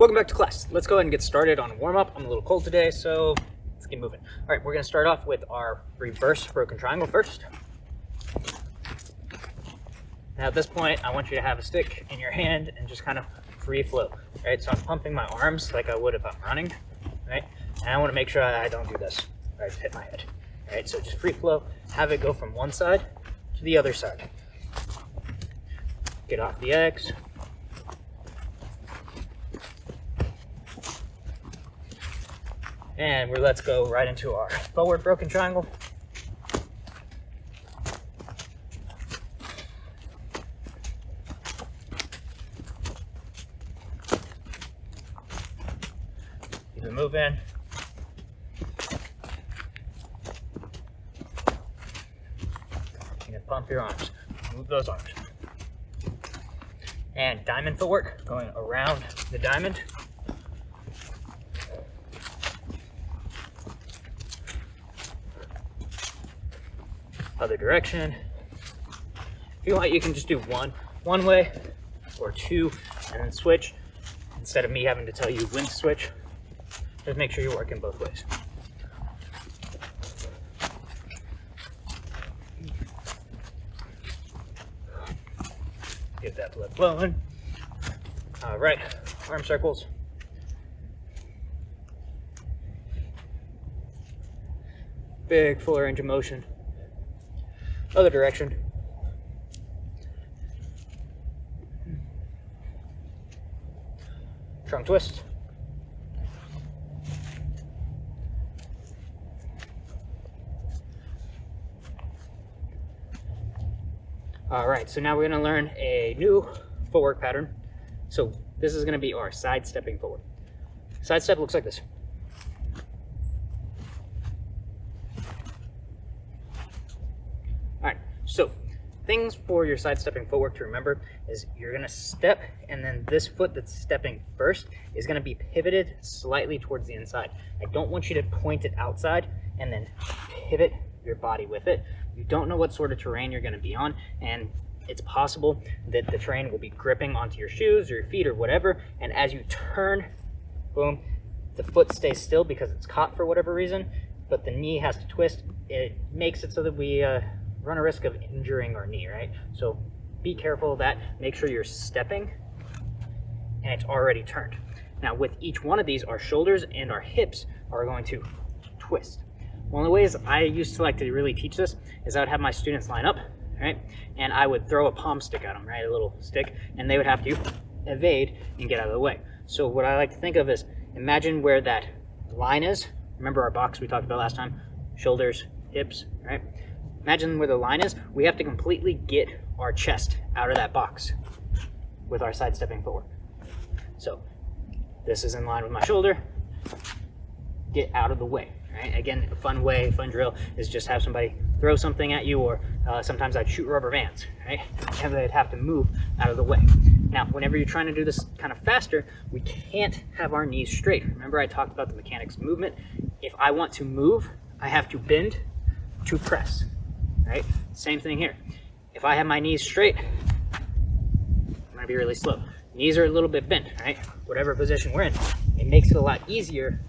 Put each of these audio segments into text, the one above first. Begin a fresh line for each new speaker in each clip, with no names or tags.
Welcome back to class. Let's go ahead and get started on warm-up. I'm a little cold today, so let's get moving. All right, we're going to start off with our reverse broken triangle first. Now at this point, I want you to have a stick in your hand and just kind of free flow. Right, so I'm pumping my arms like I would if I'm running, right? And I want to make sure I don't do this, right? Hit my head. All right, so just free flow. Have it go from one side to the other side. Get off the eggs. And let's go right into our forward broken triangle. Keep it moving. And pump your arms. Move those arms. And diamond footwork, going around the diamond. Other direction. If you want, you can just do one way or two and then switch instead of me having to tell you when to switch. Just make sure you're working both ways. Get that blood flowing. All right, arm circles. Big full range of motion. Other direction. Trunk twist. All right, so now we're going to learn a new footwork pattern. So this is going to be our side stepping forward. Side step looks like this. So things for your side stepping footwork to remember is you're going to step, and then this foot that's stepping first is going to be pivoted slightly towards the inside. I don't want you to point it outside and then pivot your body with it. You don't know what sort of terrain you're going to be on, and it's possible that the terrain will be gripping onto your shoes or your feet or whatever, and as you turn, boom, the foot stays still because it's caught for whatever reason, but the knee has to twist. It makes it so that we run a risk of injuring our knee, right? So be careful of that. Make sure you're stepping and it's already turned. Now with each one of these, our shoulders and our hips are going to twist. One of the ways I used to like to really teach this is I would have my students line up, right? And I would throw a palm stick at them, right? A little stick, and they would have to evade and get out of the way. So what I like to think of is, imagine where that line is. Remember our box we talked about last time? Shoulders, hips, right? Imagine where the line is. We have to completely get our chest out of that box with our side stepping forward. So this is in line with my shoulder. Get out of the way, right? Again, a fun drill is just have somebody throw something at you, or sometimes I'd shoot rubber bands, right? And they'd have to move out of the way. Now, whenever you're trying to do this kind of faster, we can't have our knees straight. Remember I talked about the mechanics of movement. If I want to move, I have to bend to press. Right? Same thing here. If I have my knees straight, I'm going to be really slow. Knees are a little bit bent, right? Whatever position we're in. It makes it a lot easier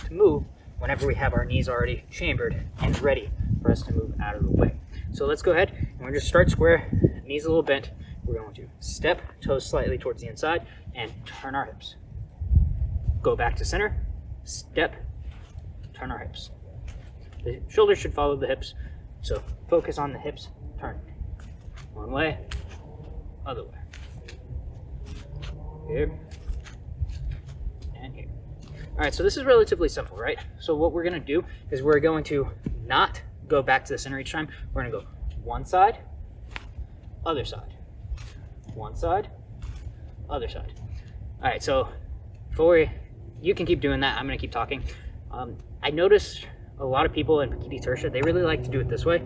to move whenever we have our knees already chambered and ready for us to move out of the way. So let's go ahead and we're going to start square, knees a little bent. We're going to step, toes slightly towards the inside, and turn our hips. Go back to center, step, turn our hips. The shoulders should follow the hips. So focus on the hips, turn. One way, other way. Here, and here. All right, so this is relatively simple, right? So what we're gonna do is we're going to not go back to the center each time. We're gonna go one side, other side. One side, other side. All right, so you can keep doing that. I'm gonna keep talking. I noticed a lot of people in PT tertia, they really like to do it this way,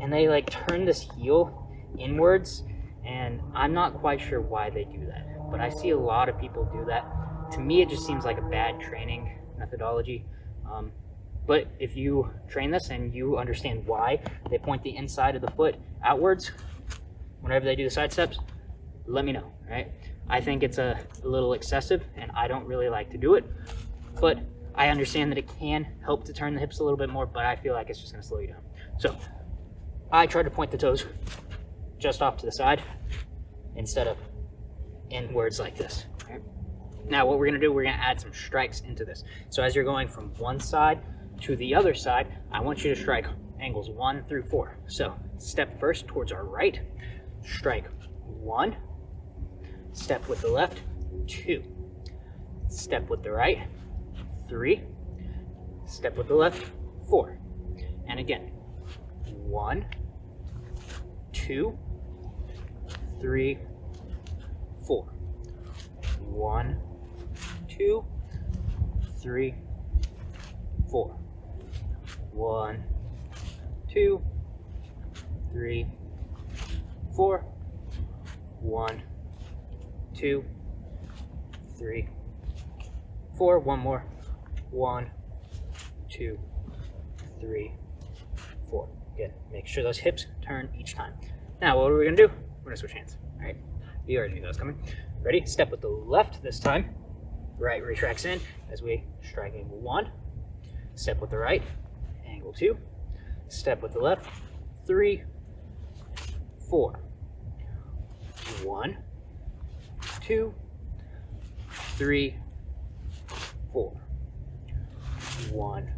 and they like turn this heel inwards, and I'm not quite sure why they do that, but I see a lot of people do that. To me, it just seems like a bad training methodology. But if you train this and you understand why they point the inside of the foot outwards whenever they do the side steps, let me know, right? I think it's a little excessive, and I don't really like to do it, but I understand that it can help to turn the hips a little bit more, but I feel like it's just going to slow you down. So I try to point the toes just off to the side instead of inwards like this. Right? Now what we're going to do, we're going to add some strikes into this. So as you're going from one side to the other side, I want you to strike angles 1 through 4. So step first towards our right, strike 1, step with the left, 2, step with the right, 3, step with the left, 4, and again, 1, 2, 3, 4, 1, 2, 3, 4, 1, 2, 3, 4, 1, 2, 3, 4, one more, 1, 2, 3, 4. Again, make sure those hips turn each time. Now, what are we gonna do? We're gonna switch hands. All right, you already knew that was coming. Ready? Step with the left this time. Right retracts in as we strike angle 1. Step with the right, angle 2. Step with the left, 3, 4. 1, 2, 3, 4. 1,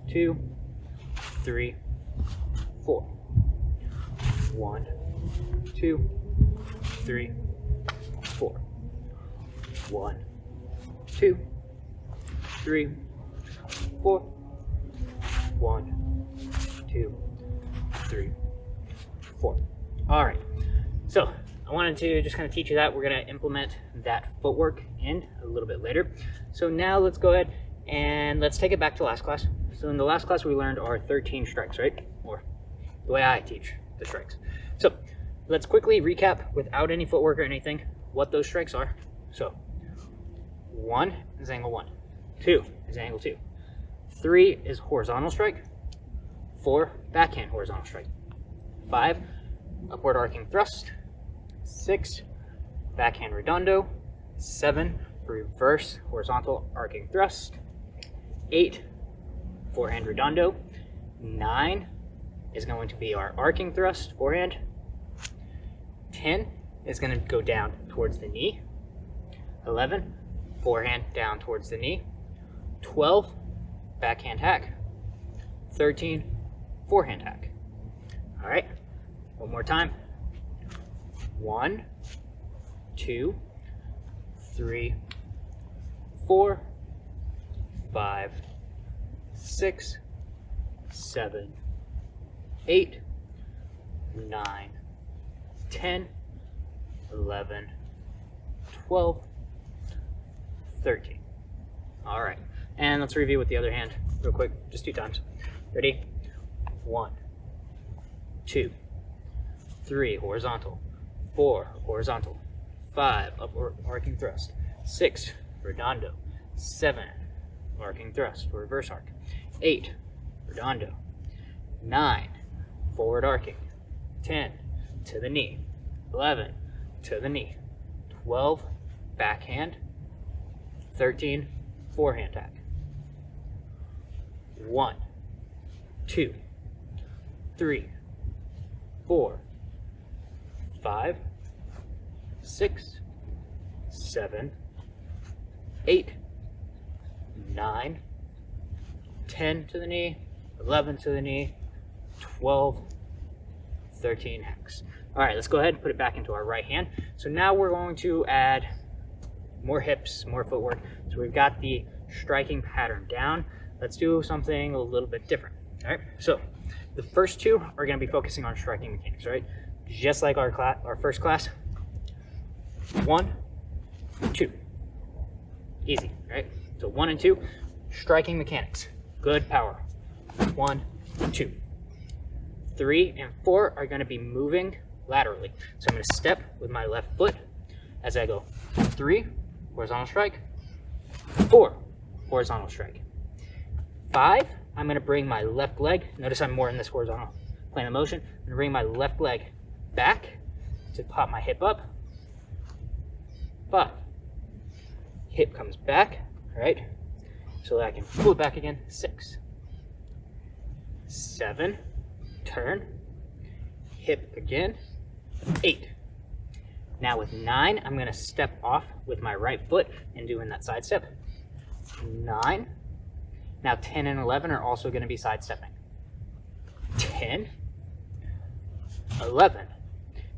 2, 3, 4. 1, 2, 3, 4. 1, 2, 3, 4. 1, 2, 3, 4. All right. So I wanted to just kind of teach you that. We're going to implement that footwork in a little bit later. So now let's go ahead and let's take it back to last class. So in the last class we learned our 13 strikes, right? Or the way I teach the strikes. So let's quickly recap without any footwork or anything what those strikes are. So 1 is angle 1, 2 is angle 2, 3 is horizontal strike, 4 backhand horizontal strike, 5 upward arcing thrust, 6 backhand redondo, 7 reverse horizontal arcing thrust, 8 forehand redondo, 9 is going to be our arcing thrust forehand, 10 is going to go down towards the knee, 11 forehand down towards the knee, 12 backhand hack, 13 forehand hack. All right, one more time. 1, 2, 3, 4, 5, 6, 7, 8, 9, 10, 11, 12, 13. All right, and let's review with the other hand real quick, just 2 times. Ready? 1, 2, 3 horizontal, 4 horizontal, 5 upward arcing thrust, 6 redondo, 7 arcing thrust for reverse arc, 8 redondo, 9 forward arcing, 10 to the knee, 11 to the knee, 12 backhand, 13 forehand hack. 1, 2, 3, 4, 5, 6, 7, 8, 9, 10 to the knee, 11 to the knee, 12, 13 hacks. All right, let's go ahead and put it back into our right hand. So now we're going to add more hips, more footwork. So we've got the striking pattern down. Let's do something a little bit different. All right, so the first 2 are going to be focusing on striking mechanics, right? Just like our first class. 1, 2. Easy, right? So 1 and 2, striking mechanics. Good power. 1, 2. 3 and 4 are going to be moving laterally. So I'm going to step with my left foot as I go 3, horizontal strike, 4, horizontal strike. 5, I'm going to bring my left leg. Notice I'm more in this horizontal plane of motion. I'm going to bring my left leg back to pop my hip up. 5. Hip comes back, right? So that I can pull it back again. 6, 7, turn, hip again. 8. Now with 9, I'm going to step off with my right foot and doing that side step. 9. Now 10 and 11 are also going to be side stepping. 10, 11.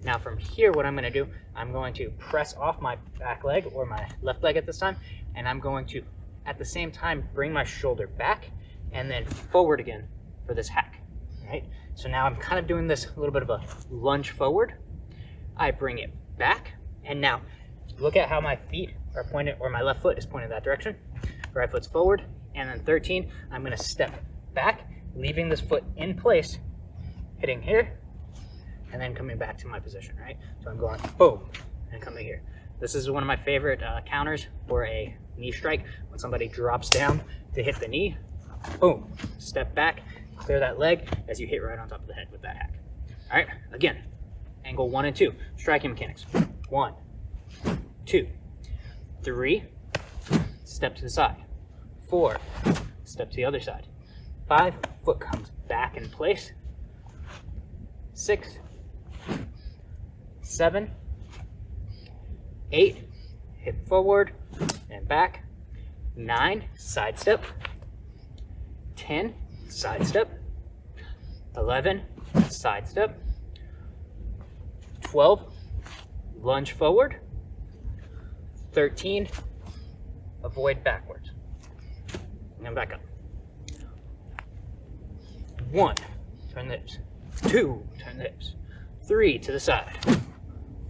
Now from here, what I'm going to do, I'm going to press off my back leg, or my left leg at this time, and I'm going to, at the same time, bring my shoulder back and then forward again for this hack, right? So now I'm kind of doing this a little bit of a lunge forward. I bring it back, and now look at how my feet are pointed, or my left foot is pointed that direction. Right foot's forward, and then 13, I'm going to step back, leaving this foot in place, hitting here, and then coming back to my position, right? So I'm going boom, and coming here. This is one of my favorite counters for a knee strike. When somebody drops down to hit the knee, boom, step back, clear that leg as you hit right on top of the head with that hack. All right, again, angle 1 and 2, striking mechanics. 1, 2, 3, step to the side. 4, step to the other side. 5, foot comes back in place. 6, 7, 8, hip forward and back. 9, side step. 10, side step. 11, side step. 12, lunge forward. 13, avoid backwards. And then back up. 1, turn the hips. 2, turn the hips. 3, to the side.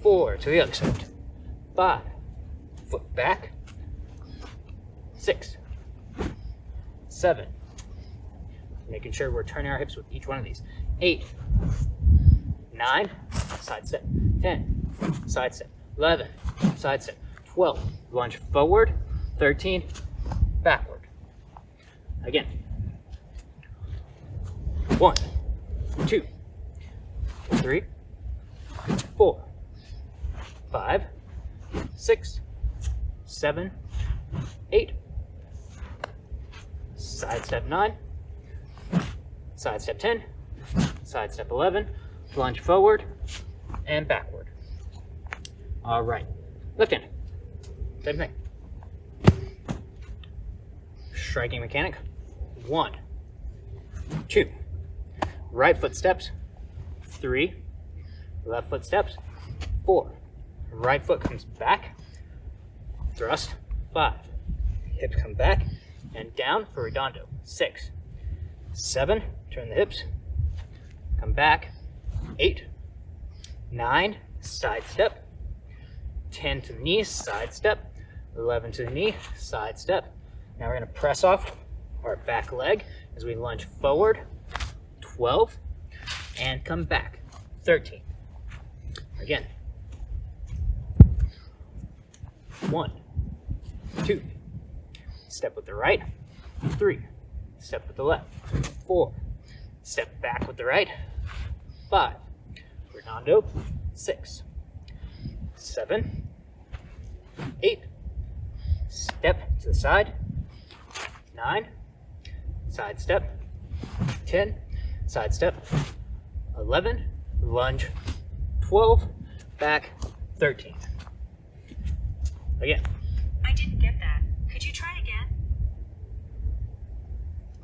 4, to the other side. 5, foot back. 6, 7, making sure we're turning our hips with each one of these. 8, 9, side step. 10, side step. 11, side step. 12, lunge forward. 13, backward. Again. 1, 2, 3, 4, 5, 6, 7, 8, side step 9, side step 10, side step 11, lunge forward and backward. All right, left hand, same thing. Striking mechanic, 1, 2, right foot steps. 3, left foot steps. 4, right foot comes back, thrust. 5, hips come back and down for redondo. 6, 7, turn the hips, come back. 8, 9, side step. 10 to the knee, side step. 11 to the knee, side step. Now we're going to press off our back leg as we lunge forward. 12, and come back. 13. Again. 1, 2, step with the right. 3, step with the left. 4, step back with the right. 5, redondo. 6, 7, 8, step to the side. 9, side step. 10, side step. 11, lunge. 12, back. 13. Again.
I didn't get that. Could you try again?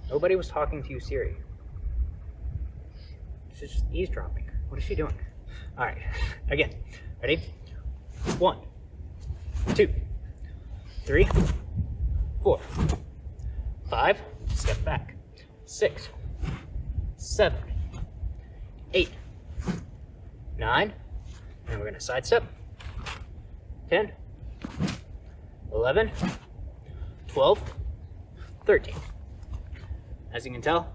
Nobody was talking to you, Siri. She's just eavesdropping. What is she doing? All right. Again. Ready? 1, 2, 3, 4, 5, step back. 6, 7, 8, 9, and we're going to side step. 10, 11, 12, 13. As you can tell,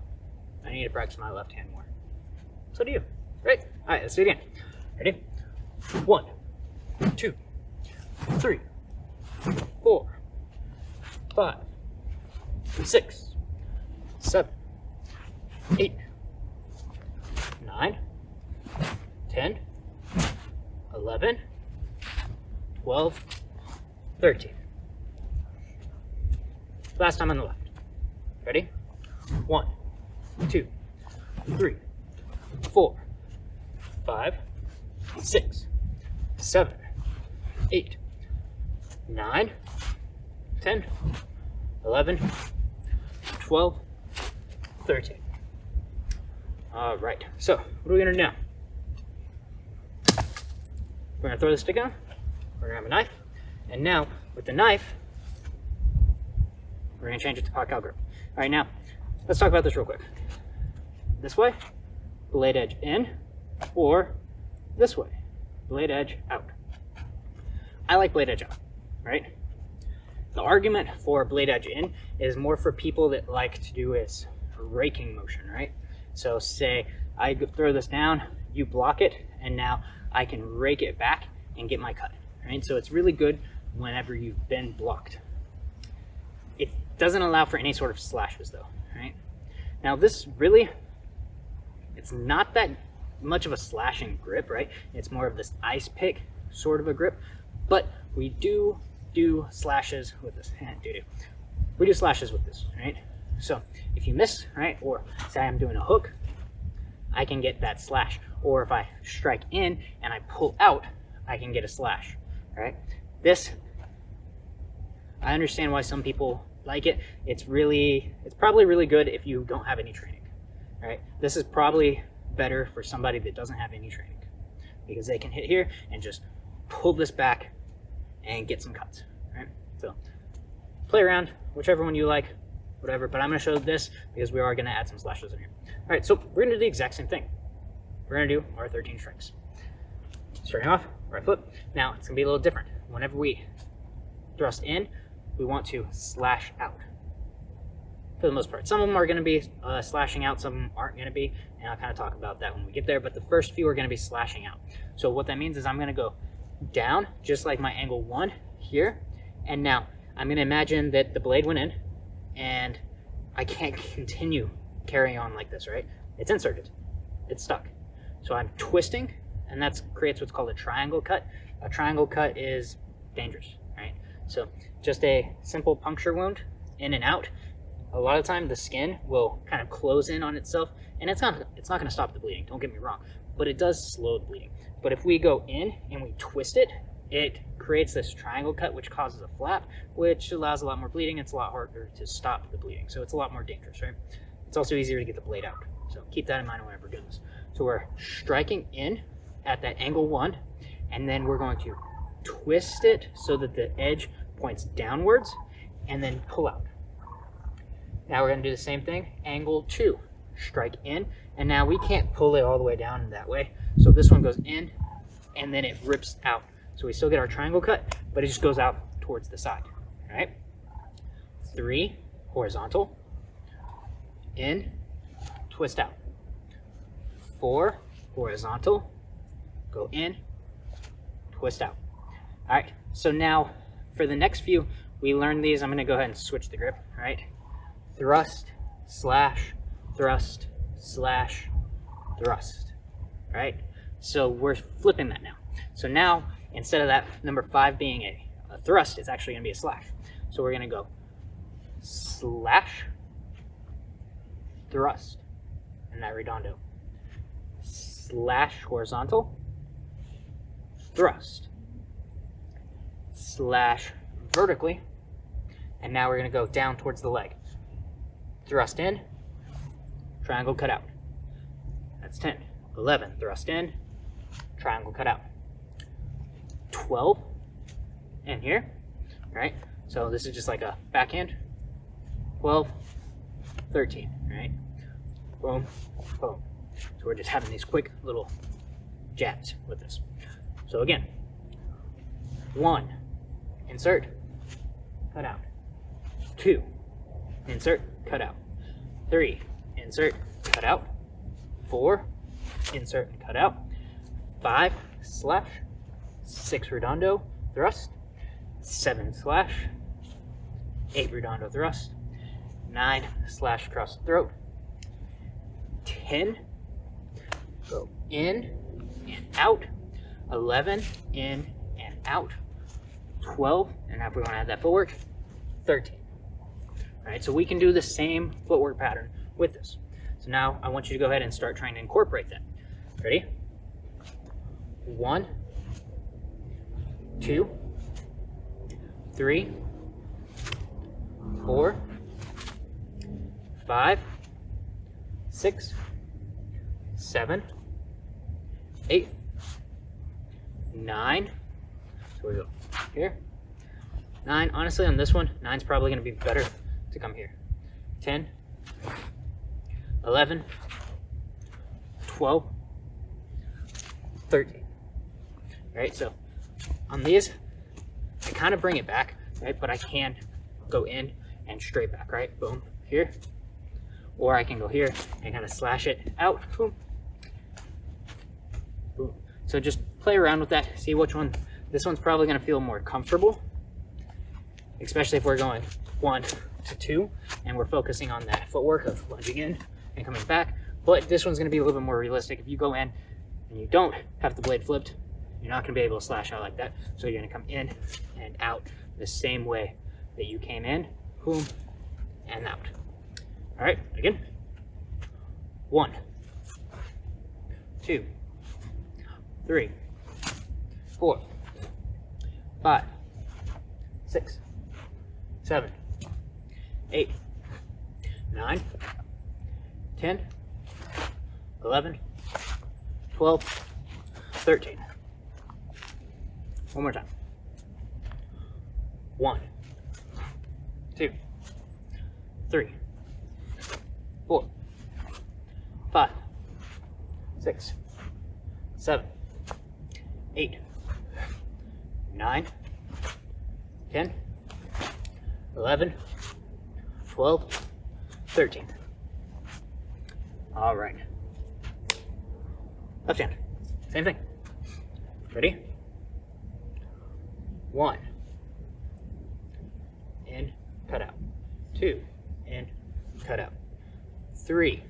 I need to practice my left hand more. So do you. Right? All right, let's do it again. Ready? 1, 2, 3, 4, 5, 6, 7, 8, 9, 10, 11, 12, 13. Last time on the left. Ready? 1, 2, 3, 4, 5, 6, 7, 8, 9, 10, 11, 12, 13. All right, so what are we gonna do now? We're gonna throw the stick on, we're gonna have a knife, and now with the knife, we're gonna change it to pot cow grip. All right, now let's talk about this real quick. This way, blade edge in, or this way, blade edge out. I like blade edge out, right? The argument for blade edge in is more for people that like to do is raking motion, right? So say I throw this down, you block it, and now I can rake it back and get my cut, right? So it's really good whenever you've been blocked. It doesn't allow for any sort of slashes though, right? Now this really, it's not that much of a slashing grip, right? It's more of this ice pick sort of a grip, but we do slashes with this. We do slashes with this, right? So if you miss, right, or say I'm doing a hook, I can get that slash. Or if I strike in and I pull out, I can get a slash, right? This, I understand why some people like it. It's probably really good if you don't have any training, right? This is probably better for somebody that doesn't have any training because they can hit here and just pull this back and get some cuts, right? So play around, whichever one you like, whatever, but I'm gonna show this because we are gonna add some slashes in here. All right, so we're gonna do the exact same thing. We're gonna do our 13 strikes. Starting off, right foot. Now it's gonna be a little different. Whenever we thrust in, we want to slash out for the most part. Some of them are gonna be slashing out, some of them aren't gonna be, and I'll kind of talk about that when we get there, but the first few are gonna be slashing out. So what that means is I'm gonna go down, just like my angle 1 here, and now I'm gonna imagine that the blade went in, and I can't continue carrying on like this, right? It's inserted, it's stuck. So I'm twisting, and that creates what's called a triangle cut. A triangle cut is dangerous, right? So just a simple puncture wound, in and out. A lot of the time the skin will kind of close in on itself, and it's not gonna stop the bleeding, don't get me wrong, but it does slow the bleeding. But if we go in and we twist it, it creates this triangle cut, which causes a flap, which allows a lot more bleeding. It's a lot harder to stop the bleeding, so it's a lot more dangerous, right? It's also easier to get the blade out, so keep that in mind whenever doing this. So we're striking in at that angle 1, and then we're going to twist it so that the edge points downwards, and then pull out. Now we're going to do the same thing, angle 2, strike in, and now we can't pull it all the way down that way, so this one goes in, and then it rips out. So we still get our triangle cut, but it just goes out towards the side, all right? 3, horizontal, in, twist out. 4, horizontal, go in, twist out. All right, so now for the next few, we learned these. I'm gonna go ahead and switch the grip, all right? Thrust, slash, thrust, slash, thrust, all right? So we're flipping that now. So now, instead of that number 5 being a thrust, it's actually gonna be a slash. So we're gonna go slash, thrust, and that redondo. Slash horizontal, thrust, slash vertically, and now we're going to go down towards the leg. Thrust in, triangle cut out. That's 10. 11, thrust in, triangle cut out. 12, in here, right? So this is just like a backhand. 12, 13, right? Boom, boom. So we're just having these quick little jabs with this. So again, 1, insert, cut out. 2, insert, cut out. 3, insert, cut out. 4, insert and cut out. 5, slash. 6, redondo, thrust. 7, slash. 8, redondo, thrust. 9, slash across the throat. 10, go in and out. 11, in and out. 12, and now if we want to add that footwork, 13. All right, so we can do the same footwork pattern with this. So now I want you to go ahead and start trying to incorporate that. Ready? 1, 2, 3, 4, 5, 6, 7, 8, 9. So we go here. 9. Honestly, on this one, 9's probably going to be better to come here. 10, 11, 12, 13. Right? So on these, I kind of bring it back, right? But I can go in and straight back, right? Boom, here. Or I can go here and kind of slash it out. Boom. Boom. So just play around with that. See which one. This one's probably going to feel more comfortable, especially if we're going 1 to 2 and we're focusing on that footwork of lunging in and coming back. But this one's going to be a little bit more realistic. If you go in and you don't have the blade flipped, you're not going to be able to slash out like that. So you're going to come in and out the same way that you came in. Boom, and out. All right, again. 1, 2, 3, 4, 5, 6, 7, 8, 9, 10, 11, 12, 13. One more time. 1, 2, 3, 4, 5, 6, 7, 8, 9, 10, 11, 12, 13. All right. Left hand. Same thing. Ready? 1. In, cut out. 2. In, cut out. 3.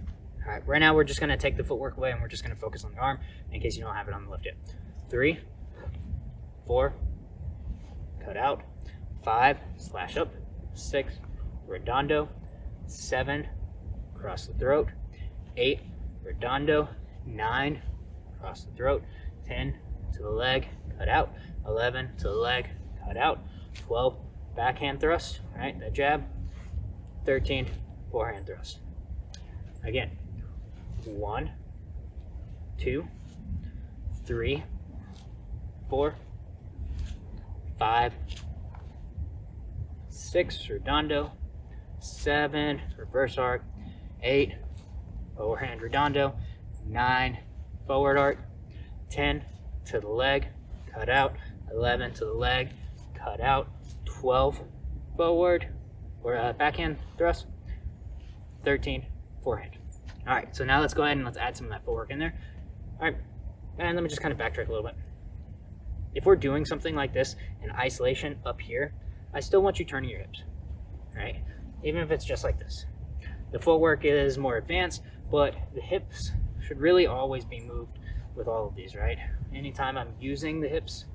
All right, right now we're just going to take the footwork away and we're just going to focus on the arm in case you don't have it on the left yet. 3, 4, cut out. 5, slash up. 6, redondo. 7, cross the throat. 8, redondo. 9, cross the throat. 10, to the leg, cut out. 11, to the leg, cut out. 12, backhand thrust, all right, that jab. 13, forehand thrust. Again, 1, 2, 3, 4, 5, 6, redondo. 7, reverse arc. 8, overhand redondo. 9, forward arc. 10, to the leg, cut out. 11, to the leg, cut out. 12, forward or backhand thrust. 13, forehand. All right, so now let's go ahead and let's add some of that footwork in there. All right, and let me just kind of backtrack a little bit. If we're doing something like this in isolation up here, I still want you turning your hips, right? Even if it's just like this. The footwork is more advanced, but the hips should really always be moved with all of these, right? Anytime I'm using the hips,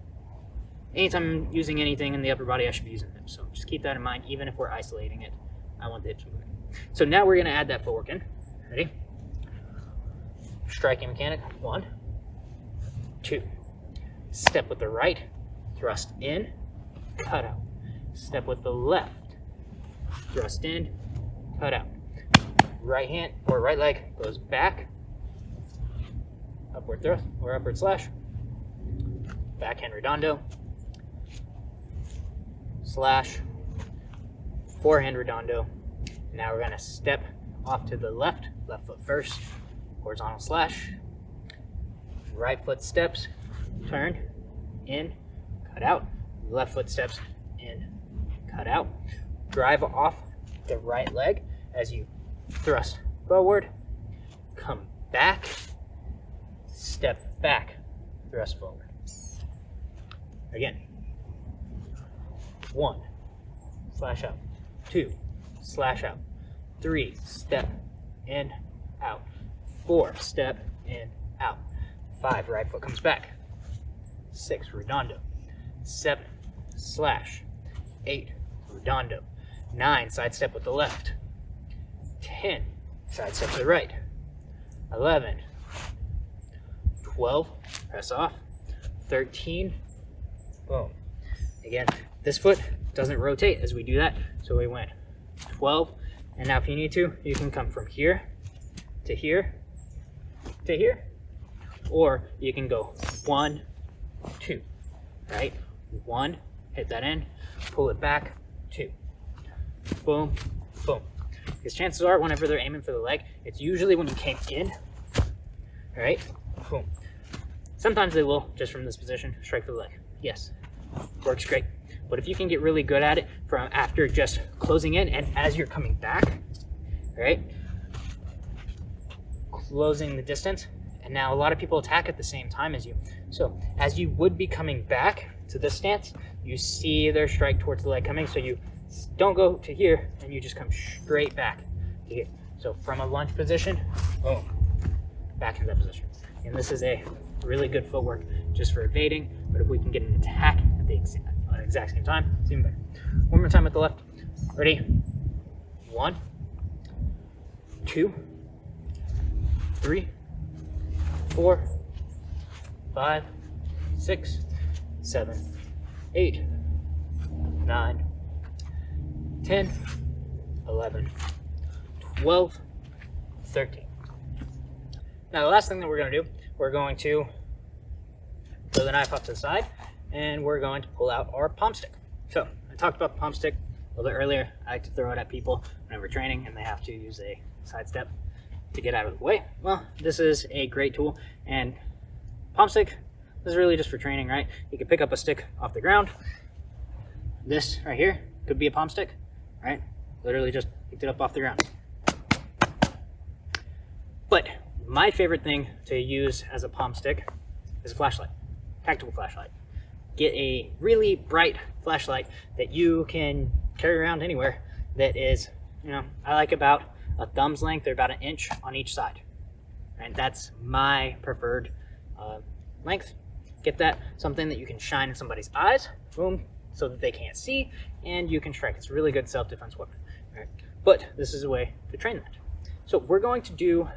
anytime I'm using anything in the upper body, I should be using the hips. So just keep that in mind. Even if we're isolating it, I want the hips moving. So now we're going to add that footwork in. Ready? Striking mechanic. 1, 2. Step with the right, thrust in, cut out. Step with the left, thrust in, cut out. Right hand or right leg goes back, upward thrust or upward slash, backhand redondo, slash, forehand redondo. Now we're going to step off to the left foot first, horizontal slash, right foot steps, turn, in, cut out, left foot steps, in, cut out. Drive off the right leg as you thrust forward, come back, step back, thrust forward. Again. 1, slash out. 2, slash out. 3, step in, out. 4, step in, out. 5, right foot comes back. 6, redondo. 7, slash. 8, redondo. 9, side step with the left. 10, side step to the right. 11, 12, press off. 13, boom. Again, this foot doesn't rotate as we do that, so we went 12, and now if you need to, you can come from here to here to here, or you can go 1, 2, right? 1, hit that in, pull it back, 2, boom, boom. Because chances are, whenever they're aiming for the leg, it's usually when you came in, right? Boom. Sometimes they will, just from this position, strike for the leg. Yes, works great. But if you can get really good at it from after just closing in and as you're coming back, right? Closing the distance, and now a lot of people attack at the same time as you. So as you would be coming back to this stance, you see their strike towards the leg coming, so you don't go to here and you just come straight back to here. So from a lunge position, boom, back into that position. And this is a really good footwork just for evading, but if we can get an attack at the exact same time, it's even better. One more time with the left. Ready? 1, 2, 3, 4, 5, 6, 7, 8, 9, 10, 11, 12, 13. Now the last thing that we're going to do, we're going to throw the knife off to the side, and we're going to pull out our palm stick. So I talked about the palm stick a little bit earlier. I like to throw it at people whenever training and they have to use a side step to get out of the way. Well, this is a great tool, and palm stick is really just for training, right? You can pick up a stick off the ground. This right here could be a palm stick, right? Literally just picked it up off the ground. But my favorite thing to use as a palm stick is a flashlight, tactical flashlight. Get a really bright flashlight that you can carry around anywhere that is, I like about a thumb's length or about an inch on each side. And that's my preferred length. Get that, something that you can shine in somebody's eyes, boom, so that they can't see, and you can strike. It's a really good self-defense weapon. Right? But this is a way to train that. So we're going to do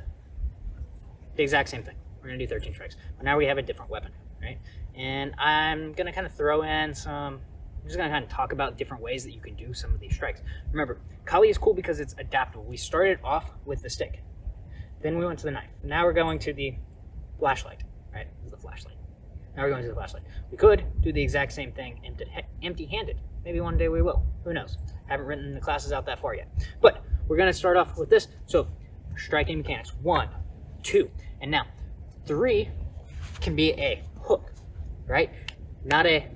the exact same thing. We're going to do 13 strikes. But now we have a different weapon, right? And I'm going to kind of throw in I'm just going to kind of talk about different ways that you can do some of these strikes. Remember, Kali is cool because it's adaptable. We started off with the stick. Then we went to the knife. Now we're going to the flashlight, right? This is the flashlight. Now we're going to the flashlight. We could do the exact same thing empty-handed. Maybe one day we will. Who knows? Haven't written the classes out that far yet. But we're going to start off with this. So striking mechanics. 1, 2, and now 3 can be a hook, right? Not a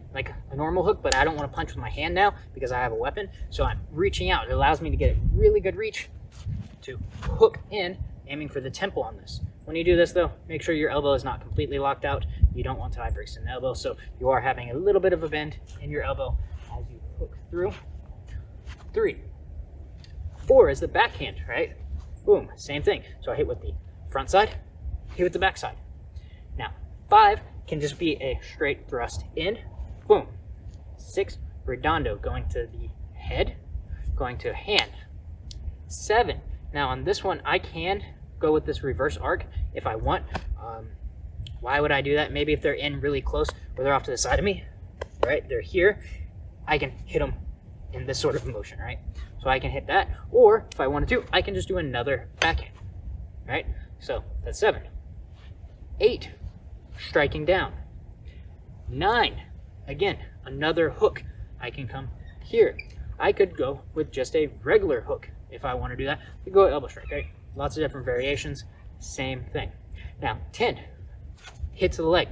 normal hook, but I don't want to punch with my hand now because I have a weapon. So I'm reaching out. It allows me to get a really good reach to hook in, aiming for the temple on this. When you do this though, make sure your elbow is not completely locked out. You don't want tie breaks in the elbow, so you are having a little bit of a bend in your elbow as you hook through. 3, 4 is the backhand, right? Boom, same thing. So I hit with the front side, hit with the back side. Now 5 can just be a straight thrust in, boom. 6, redondo, going to the head, going to hand. 7, now on this one I can go with this reverse arc if I want. Why would I do that? Maybe if they're in really close or they're off to the side of me, right? They're here, I can hit them in this sort of motion, right? So I can hit that, or if I wanted to, I can just do another backhand, right? So that's 7. 8, striking down. 9, again, another hook. I can come here. I could go with just a regular hook if I want to do that. I could go elbow strike, right? Lots of different variations, same thing. Now 10, hit to the leg.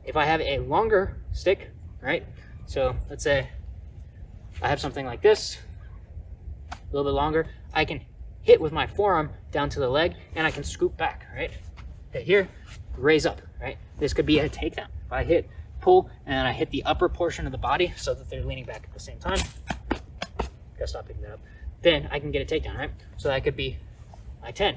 If I have a longer stick, right? So let's say I have something like this, a little bit longer, I can hit with my forearm down to the leg and I can scoop back, right? Hit here, raise up, right? This could be a takedown. If I hit, pull, and I hit the upper portion of the body so that they're leaning back at the same time, gotta stop picking that up, then I can get a takedown, right? So that could be my 10.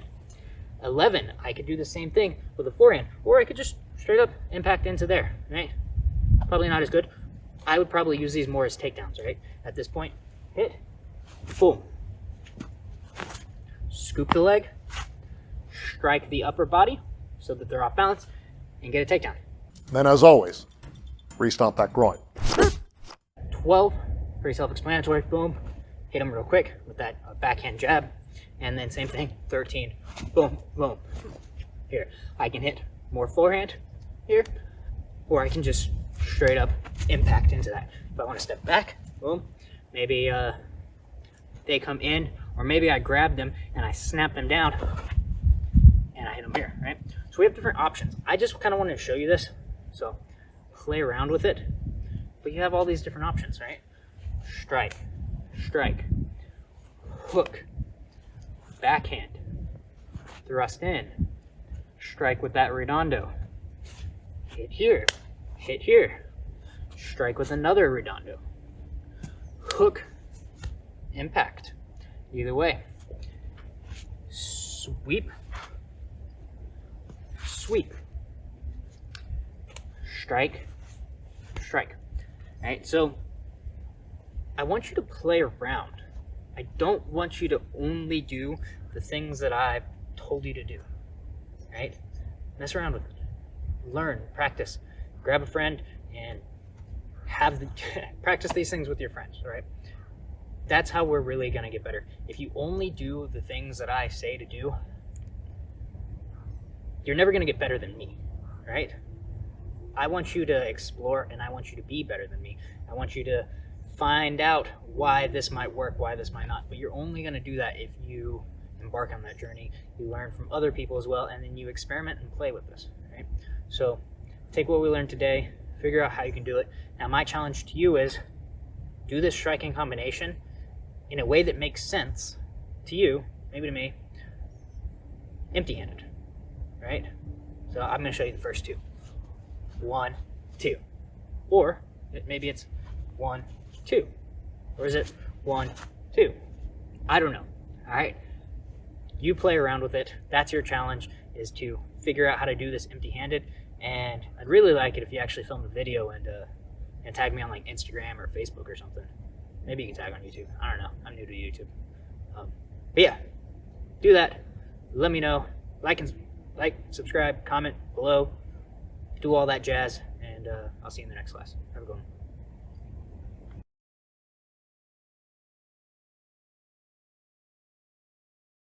11, I could do the same thing with a forehand, or I could just straight up impact into there, right? Probably not as good. I would probably use these more as takedowns, right? At this point, hit, boom. Scoop the leg, strike the upper body so that they're off balance, and get a takedown.
Then, as always, re-stomp that groin.
12, pretty self-explanatory, boom. Hit them real quick with that backhand jab. And then same thing, 13, boom, boom. Here, I can hit more forehand here, or I can just straight up impact into that. If I want to step back, boom, maybe they come in, or maybe I grab them and I snap them down and I hit them here, right? So we have different options. I just kind of wanted to show you this, so play around with it. But you have all these different options, right? Strike, strike, hook, backhand, thrust in, strike with that redondo, hit here, strike with another redondo, hook, impact, either way, sweep, sweep, strike, strike. All right, so I want you to play around. I don't want you to only do the things that I've told you to do, right? Mess around with it. Learn, practice, grab a friend, and practice these things with your friends, all right? That's how we're really gonna get better. If you only do the things that I say to do, you're never gonna get better than me, right? I want you to explore, and I want you to be better than me. I want you to find out why this might work, why this might not. But you're only going to do that if you embark on that journey. You learn from other people as well, and then you experiment and play with this, right? So take what we learned today, figure out how you can do it. Now my challenge to you is do this striking combination in a way that makes sense to you, maybe to me, empty-handed, right? So I'm going to show you the first two. 1, 2. Or maybe it's 1, 2. Or is it 1, 2? I don't know. All right. You play around with it. That's your challenge, is to figure out how to do this empty-handed. And I'd really like it if you actually film a video and tag me on like Instagram or Facebook or something. Maybe you can tag on YouTube. I don't know. I'm new to YouTube. But yeah, do that. Let me know. Like, subscribe, comment below. Do all that jazz, and I'll see you in the next class. Have a good one.